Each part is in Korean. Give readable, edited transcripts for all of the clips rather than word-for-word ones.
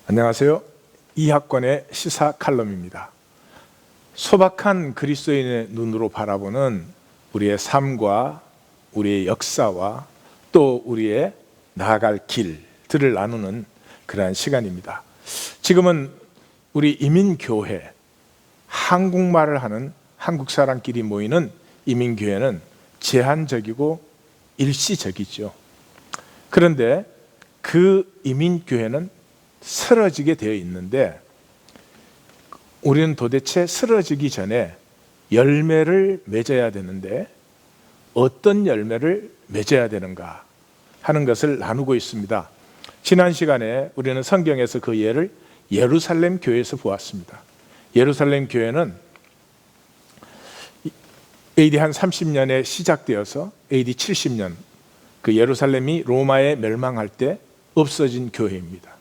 안녕하세요. 이학권의 시사 칼럼입니다. 소박한 그리스도인의 눈으로 바라보는 우리의 삶과 우리의 역사와 또 우리의 나아갈 길들을 나누는 그러한 시간입니다. 지금은 우리 이민교회, 한국말을 하는 한국 사람끼리 모이는 이민교회는 제한적이고 일시적이죠. 그런데 그 이민교회는 쓰러지게 되어 있는데, 우리는 도대체 쓰러지기 전에 열매를 맺어야 되는데 어떤 열매를 맺어야 되는가 하는 것을 나누고 있습니다. 지난 시간에 우리는 성경에서 그 예를 예루살렘 교회에서 보았습니다. 예루살렘 교회는 AD 한 30년에 시작되어서 AD 70년 그 예루살렘이 로마에 멸망할 때 없어진 교회입니다.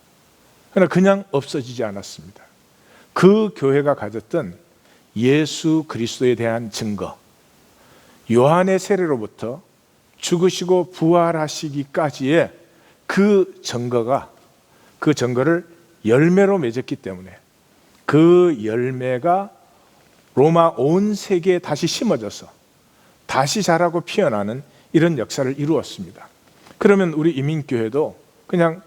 그러나 그냥 없어지지 않았습니다. 그 교회가 가졌던 예수 그리스도에 대한 증거, 요한의 세례로부터 죽으시고 부활하시기까지의 그 증거를 열매로 맺었기 때문에 그 열매가 로마 온 세계에 다시 심어져서 다시 자라고 피어나는 이런 역사를 이루었습니다. 그러면 우리 이민교회도 그냥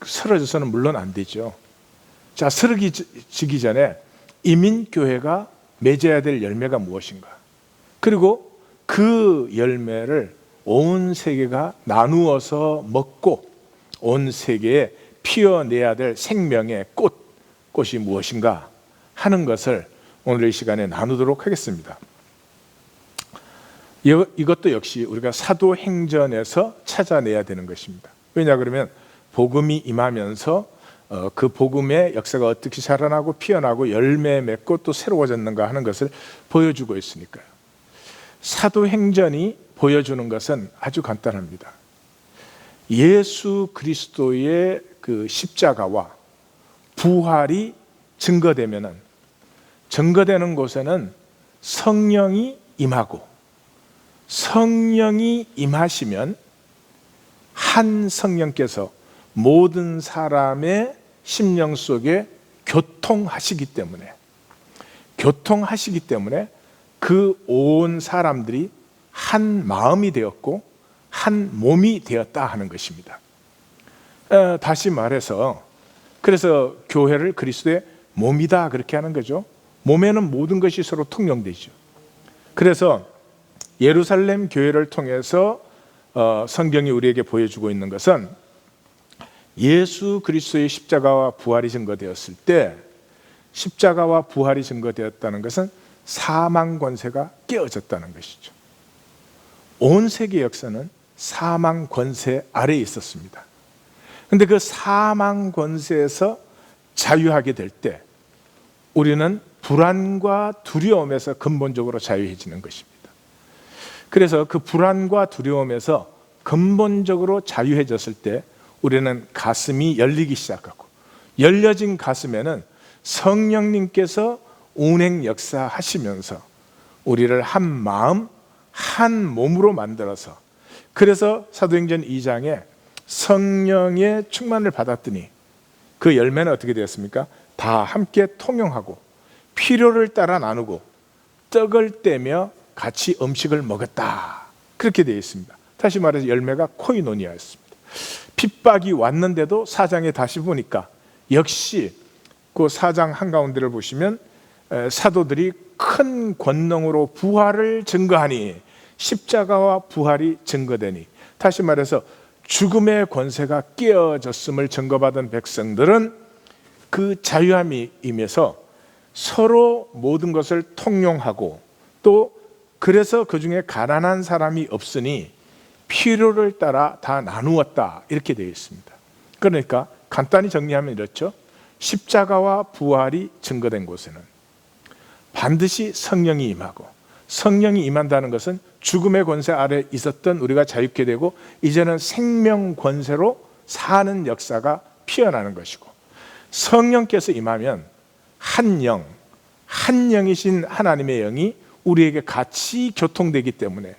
쓰러져서는 물론 안 되죠. 자, 쓰러지기 전에 이민교회가 맺어야 될 열매가 무엇인가? 그리고 그 열매를 온 세계가 나누어서 먹고 온 세계에 피어내야 될 생명의 꽃이 무엇인가 하는 것을 오늘 이 시간에 나누도록 하겠습니다. 이것도 역시 우리가 사도행전에서 찾아내야 되는 것입니다. 왜냐 그러면 복음이 임하면서 그 복음의 역사가 어떻게 자라나고 피어나고 열매 맺고 또 새로워졌는가 하는 것을 보여주고 있으니까요. 사도행전이 보여주는 것은 아주 간단합니다. 예수 그리스도의 그 십자가와 부활이 증거되는 곳에는 성령이 임하고, 성령이 임하시면 한 성령께서 모든 사람의 심령 속에 교통하시기 때문에 그 온 사람들이 한 마음이 되었고 한 몸이 되었다 하는 것입니다. 다시 말해서 그래서 교회를 그리스도의 몸이다 그렇게 하는 거죠. 몸에는 모든 것이 서로 통용되죠. 그래서 예루살렘 교회를 통해서 성경이 우리에게 보여주고 있는 것은 예수 그리스도의 십자가와 부활이 증거되었을 때, 십자가와 부활이 증거되었다는 것은 사망 권세가 깨어졌다는 것이죠. 온 세계 역사는 사망 권세 아래에 있었습니다. 그런데 그 사망 권세에서 자유하게 될 때 우리는 불안과 두려움에서 근본적으로 자유해지는 것입니다. 그래서 그 불안과 두려움에서 근본적으로 자유해졌을 때 우리는 가슴이 열리기 시작하고, 열려진 가슴에는 성령님께서 운행 역사하시면서 우리를 한 마음 한 몸으로 만들어서, 그래서 사도행전 2장에 성령의 충만을 받았더니 그 열매는 어떻게 되었습니까? 다 함께 통용하고 필요를 따라 나누고 떡을 떼며 같이 음식을 먹었다, 그렇게 되어 있습니다. 다시 말해서 열매가 코이노니아였습니다. 핍박이 왔는데도 4장에 다시 보니까 역시 그 4장 한가운데를 보시면 사도들이 큰 권능으로 부활을 증거하니, 십자가와 부활이 증거되니, 다시 말해서 죽음의 권세가 깨어졌음을 증거받은 백성들은 그 자유함이 임해서 서로 모든 것을 통용하고, 또 그래서 그 중에 가난한 사람이 없으니 필요를 따라 다 나누었다, 이렇게 되어 있습니다. 그러니까 간단히 정리하면 이렇죠. 십자가와 부활이 증거된 곳에는 반드시 성령이 임하고, 성령이 임한다는 것은 죽음의 권세 아래 있었던 우리가 자유케 되고 이제는 생명 권세로 사는 역사가 피어나는 것이고, 성령께서 임하면 한 영이신 하나님의 영이 우리에게 같이 교통되기 때문에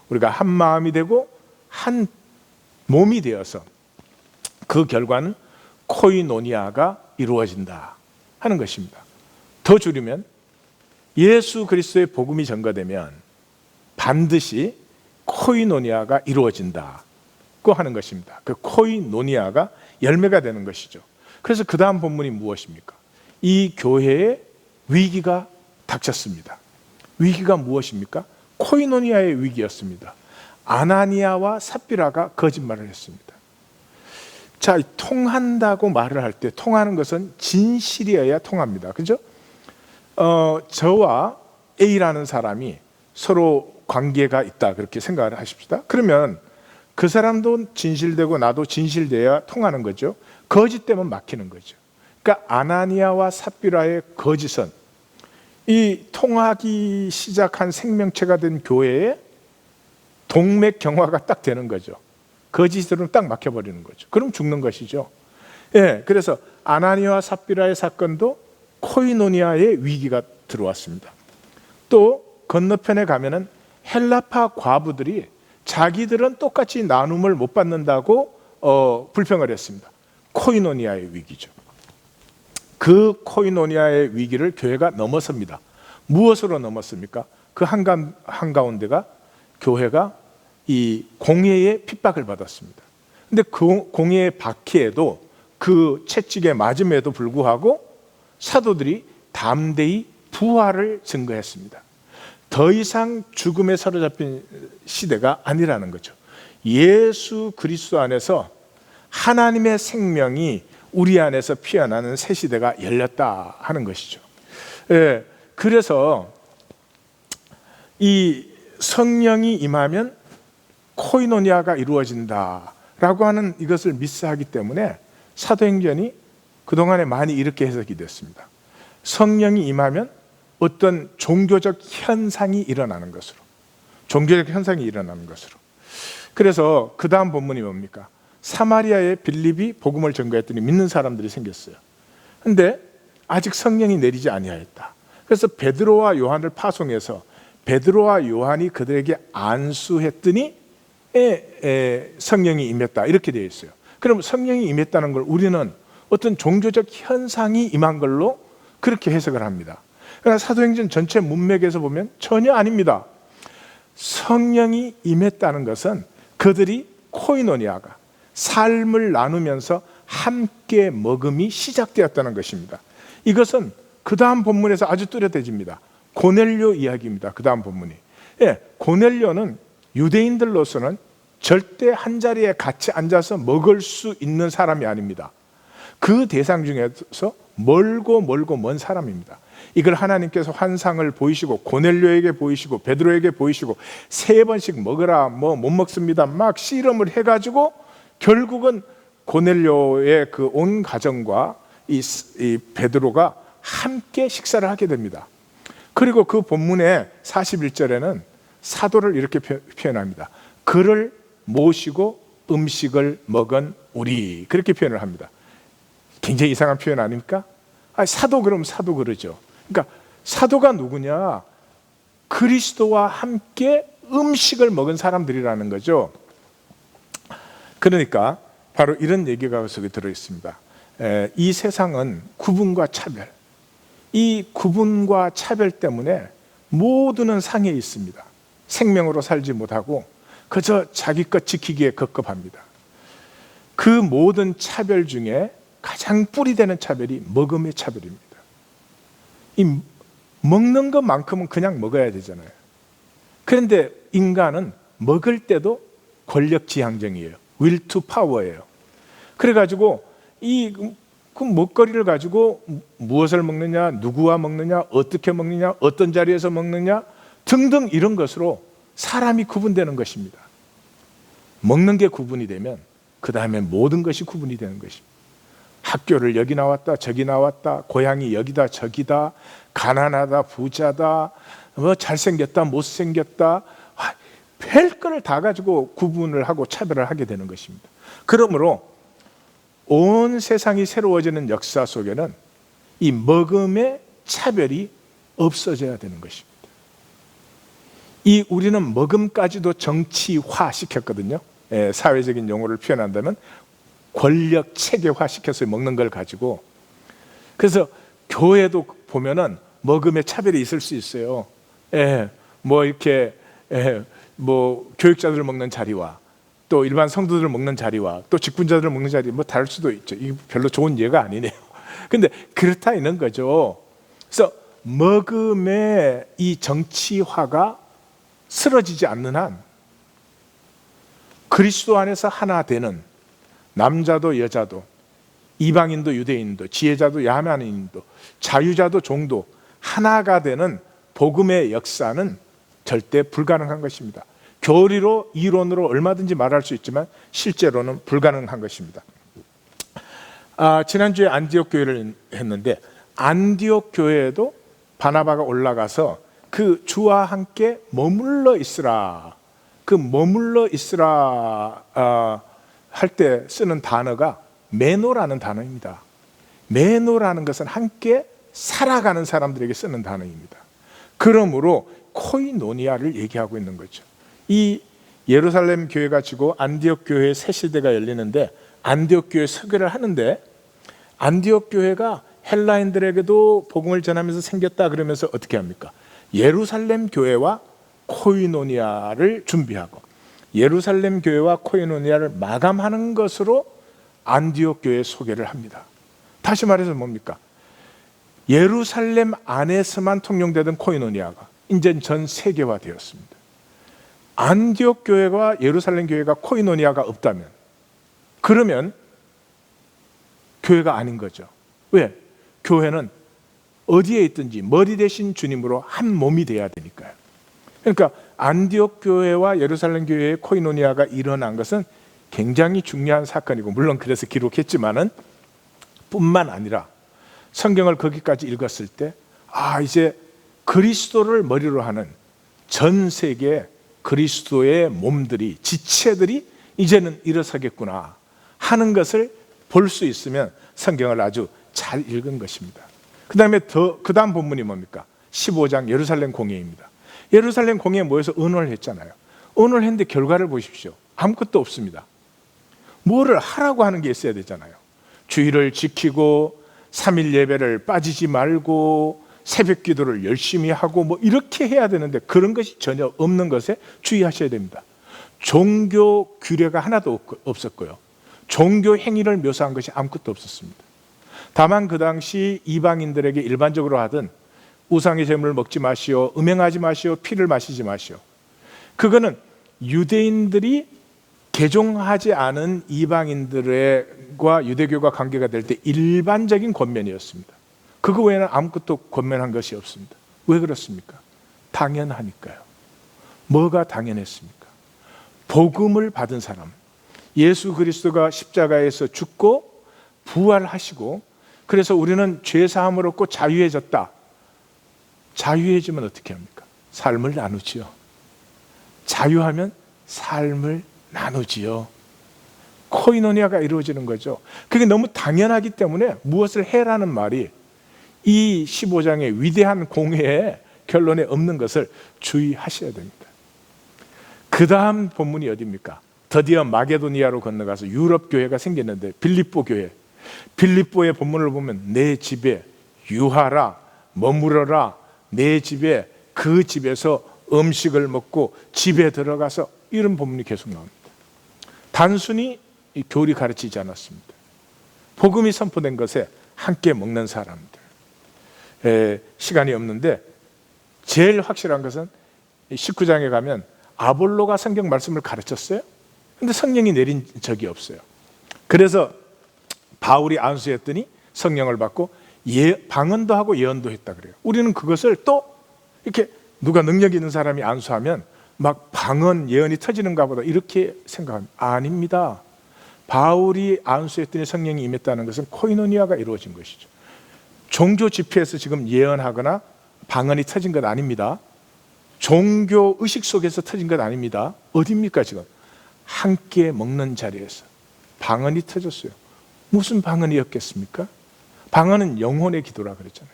우리가 한 마음이 되고 한 몸이 되어서 그 결과는 코이노니아가 이루어진다 하는 것입니다. 더 줄이면 예수 그리스도의 복음이 전가되면 반드시 코이노니아가 이루어진다고 하는 것입니다. 그 코이노니아가 열매가 되는 것이죠. 그래서 그 다음 본문이 무엇입니까? 이 교회에 위기가 닥쳤습니다. 위기가 무엇입니까? 코이노니아의 위기였습니다. 아나니아와 삽비라가 거짓말을 했습니다. 자, 통한다고 말을 할 때 통하는 것은 진실이어야 통합니다. 그죠? 저와 A라는 사람이 서로 관계가 있다 그렇게 생각을 하십시다. 그러면 그 사람도 진실되고 나도 진실되어야 통하는 거죠. 거짓되면 막히는 거죠. 그러니까 아나니아와 삽비라의 거짓은 이 통하기 시작한 생명체가 된 교회에 동맥경화가 딱 되는 거죠. 거짓으로 딱 막혀버리는 거죠. 그럼 죽는 것이죠. 예, 그래서 아나니아와 삽비라의 사건도 코이노니아의 위기가 들어왔습니다. 또 건너편에 가면은 헬라파 과부들이 자기들은 똑같이 나눔을 못 받는다고 불평을 했습니다. 코이노니아의 위기죠. 그 코이노니아의 위기를 교회가 넘어섭니다. 무엇으로 넘었습니까? 그 한가운데가 교회가 이 공회의 핍박을 받았습니다. 근데 그 공회의 박해에도 그 채찍에 맞음에도 불구하고 사도들이 담대히 부활을 증거했습니다. 더 이상 죽음에 사로잡힌 시대가 아니라는 거죠. 예수 그리스도 안에서 하나님의 생명이 우리 안에서 피어나는 새 시대가 열렸다 하는 것이죠. 예, 그래서 이 성령이 임하면 코이노니아가 이루어진다라고 하는 이것을 미스하기 때문에 사도행전이 그동안에 많이 이렇게 해석이 됐습니다. 성령이 임하면 어떤 종교적 현상이 일어나는 것으로, 종교적 현상이 일어나는 것으로. 그래서 그 다음 본문이 뭡니까? 사마리아의 빌립이 복음을 전거했더니 믿는 사람들이 생겼어요. 근데 아직 성령이 내리지 아니하였다. 그래서 베드로와 요한을 파송해서 베드로와 요한이 그들에게 안수했더니 성령이 임했다 이렇게 되어 있어요. 그럼 성령이 임했다는 걸 우리는 어떤 종교적 현상이 임한 걸로 그렇게 해석을 합니다. 그러나 사도행전 전체 문맥에서 보면 전혀 아닙니다. 성령이 임했다는 것은 그들이 코이노니아가 삶을 나누면서 함께 먹음이 시작되었다는 것입니다. 이것은 그 다음 본문에서 아주 뚜렷해집니다. 고넬료 이야기입니다. 그 다음 본문이. 예, 고넬료는 유대인들로서는 절대 한 자리에 같이 앉아서 먹을 수 있는 사람이 아닙니다. 그 대상 중에서 멀고 먼 사람입니다. 이걸 하나님께서 환상을 보이시고 고넬료에게 보이시고 베드로에게 보이시고 3번씩 먹으라 못 먹습니다 막 씨름을 해가지고 결국은 고넬료의 그 온 가정과 이 베드로가 함께 식사를 하게 됩니다. 그리고 그 본문의 41절에는 사도를 이렇게 표현합니다. 그를 모시고 음식을 먹은 우리, 그렇게 표현을 합니다. 굉장히 이상한 표현 아닙니까? 사도 그럼 사도 그러죠. 그러니까 사도가 누구냐? 그리스도와 함께 음식을 먹은 사람들이라는 거죠. 그러니까 바로 이런 얘기가 속에 들어있습니다. 이 세상은 구분과 차별, 이 구분과 차별 때문에 모두는 상해 있습니다. 생명으로 살지 못하고 그저 자기 것 지키기에 급급합니다. 그 모든 차별 중에 가장 뿌리되는 차별이 먹음의 차별입니다. 이 먹는 것만큼은 그냥 먹어야 되잖아요. 그런데 인간은 먹을 때도 권력지향적이에요. will to power예요. 그래가지고 그 먹거리를 가지고 무엇을 먹느냐, 누구와 먹느냐, 어떻게 먹느냐, 어떤 자리에서 먹느냐 등등 이런 것으로 사람이 구분되는 것입니다. 먹는 게 구분이 되면 그 다음에 모든 것이 구분이 되는 것입니다. 학교를 여기 나왔다 저기 나왔다, 고향이 여기다 저기다, 가난하다 부자다, 뭐 잘생겼다 못생겼다, 별거를 다 가지고 구분을 하고 차별을 하게 되는 것입니다. 그러므로 온 세상이 새로워지는 역사 속에는 이 먹음의 차별이 없어져야 되는 것입니다. 우리는 먹음까지도 정치화 시켰거든요. 사회적인 용어를 표현한다면 권력 체계화시켜서 먹는 걸 가지고. 그래서 교회도 보면은 먹음의 차별이 있을 수 있어요. 뭐 이렇게 뭐 교육자들 먹는 자리와 또 일반 성도들 먹는 자리와 또 직분자들 먹는 자리 뭐 다를 수도 있죠. 이게 별로 좋은 예가 아니네요. 근데 그렇다 있는 거죠. 그래서 먹음의 이 정치화가 쓰러지지 않는 한 그리스도 안에서 하나 되는, 남자도 여자도 이방인도 유대인도 지혜자도 야만인도 자유자도 종도 하나가 되는 복음의 역사는 절대 불가능한 것입니다. 교리로 이론으로 얼마든지 말할 수 있지만 실제로는 불가능한 것입니다. 지난주에 안디옥 교회를 했는데 안디옥 교회에도 바나바가 올라가서 그 주와 함께 머물러 있으라, 그 머물러 있으라 할 때 쓰는 단어가 메노라는 단어입니다. 메노라는 것은 함께 살아가는 사람들에게 쓰는 단어입니다. 그러므로 코이노니아를 얘기하고 있는 거죠. 이 예루살렘 교회가 지고 안디옥 교회의 새 시대가 열리는데 안디옥 교회 설교를 하는데 안디옥 교회가 헬라인들에게도 복음을 전하면서 생겼다 그러면서 어떻게 합니까? 예루살렘 교회와 코이노니아를 준비하고 예루살렘 교회와 코이노니아를 마감하는 것으로 안디옥 교회 소개를 합니다. 다시 말해서 뭡니까? 예루살렘 안에서만 통용되던 코이노니아가 이제 전 세계화되었습니다. 안디옥 교회와 예루살렘 교회가 코이노니아가 없다면 그러면 교회가 아닌 거죠. 왜? 교회는 어디에 있든지 머리 대신 주님으로 한 몸이 돼야 되니까요. 그러니까 안디옥 교회와 예루살렘 교회의 코이노니아가 일어난 것은 굉장히 중요한 사건이고 물론 그래서 기록했지만은 뿐만 아니라 성경을 거기까지 읽었을 때 이제 그리스도를 머리로 하는 전 세계 그리스도의 몸들이 지체들이 이제는 일어서겠구나 하는 것을 볼 수 있으면 성경을 아주 잘 읽은 것입니다. 그 다음 본문이 뭡니까? 15장 예루살렘 공회입니다. 예루살렘 공회에 모여서 의논을 했잖아요. 의논을 했는데 결과를 보십시오. 아무것도 없습니다. 뭐를 하라고 하는 게 있어야 되잖아요. 주일을 지키고 3일 예배를 빠지지 말고 새벽 기도를 열심히 하고 뭐 이렇게 해야 되는데 그런 것이 전혀 없는 것에 주의하셔야 됩니다. 종교 규례가 하나도 없었고요. 종교 행위를 묘사한 것이 아무것도 없었습니다. 다만 그 당시 이방인들에게 일반적으로 하던 우상의 제물을 먹지 마시오, 음행하지 마시오, 피를 마시지 마시오. 그거는 유대인들이 개종하지 않은 이방인들과 유대교가 관계가 될 때 일반적인 권면이었습니다. 그거 외에는 아무것도 권면한 것이 없습니다. 왜 그렇습니까? 당연하니까요. 뭐가 당연했습니까? 복음을 받은 사람, 예수 그리스도가 십자가에서 죽고 부활하시고 그래서 우리는 죄사함을 얻고 자유해졌다. 자유해지면 어떻게 합니까? 삶을 나누지요. 자유하면 삶을 나누지요. 코이노니아가 이루어지는 거죠. 그게 너무 당연하기 때문에 무엇을 해라는 말이 이 15장의 위대한 공회의 결론에 없는 것을 주의하셔야 됩니다. 그 다음 본문이 어디입니까? 드디어 마게도니아로 건너가서 유럽 교회가 생겼는데 빌립보 교회. 빌립보의 본문을 보면 내 집에 유하라, 머무러라, 내 집에 그 집에서 음식을 먹고 집에 들어가서 이런 본문이 계속 나옵니다. 단순히 교리 가르치지 않았습니다. 복음이 선포된 것에 함께 먹는 사람들. 시간이 없는데 제일 확실한 것은 19장에 가면 아볼로가 성경 말씀을 가르쳤어요. 근데 성령이 내린 적이 없어요. 그래서 바울이 안수했더니 성령을 받고 방언도 하고 예언도 했다 그래요. 우리는 그것을 또 이렇게 누가 능력 있는 사람이 안수하면 막 방언 예언이 터지는가 보다 이렇게 생각합니다. 아닙니다. 바울이 안수했더니 성령이 임했다는 것은 코이노니아가 이루어진 것이죠. 종교 집회에서 지금 예언하거나 방언이 터진 것 아닙니다. 종교 의식 속에서 터진 것 아닙니다. 어디입니까 지금? 함께 먹는 자리에서 방언이 터졌어요. 무슨 방언이었겠습니까? 방언은 영혼의 기도라 그랬잖아요.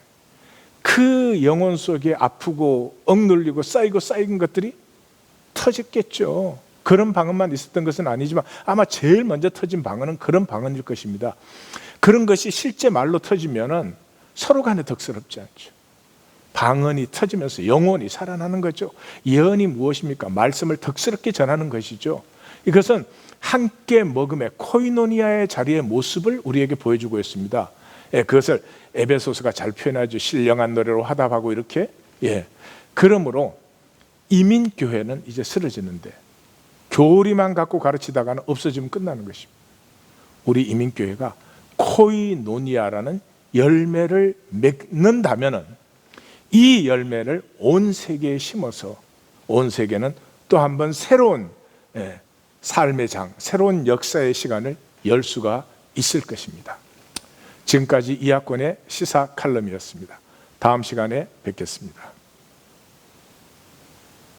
그 영혼 속에 아프고 억눌리고 쌓이고 쌓인 것들이 터졌겠죠. 그런 방언만 있었던 것은 아니지만 아마 제일 먼저 터진 방언은 그런 방언일 것입니다. 그런 것이 실제 말로 터지면은 서로 간에 덕스럽지 않죠. 방언이 터지면서 영혼이 살아나는 거죠. 예언이 무엇입니까? 말씀을 덕스럽게 전하는 것이죠. 이것은 함께 먹음의 코이노니아의 자리의 모습을 우리에게 보여주고 있습니다. 그것을 에베소서가 잘 표현하죠. 신령한 노래로 화답하고 이렇게. 그러므로 이민교회는 이제 쓰러지는데 교리만 갖고 가르치다가는 없어지면 끝나는 것입니다. 우리 이민교회가 코이노니아라는 열매를 맺는다면은 이 열매를 온 세계에 심어서 온 세계는 또 한 번 새로운 삶의 장, 새로운 역사의 시간을 열 수가 있을 것입니다. 지금까지 이학권의 시사 칼럼이었습니다. 다음 시간에 뵙겠습니다.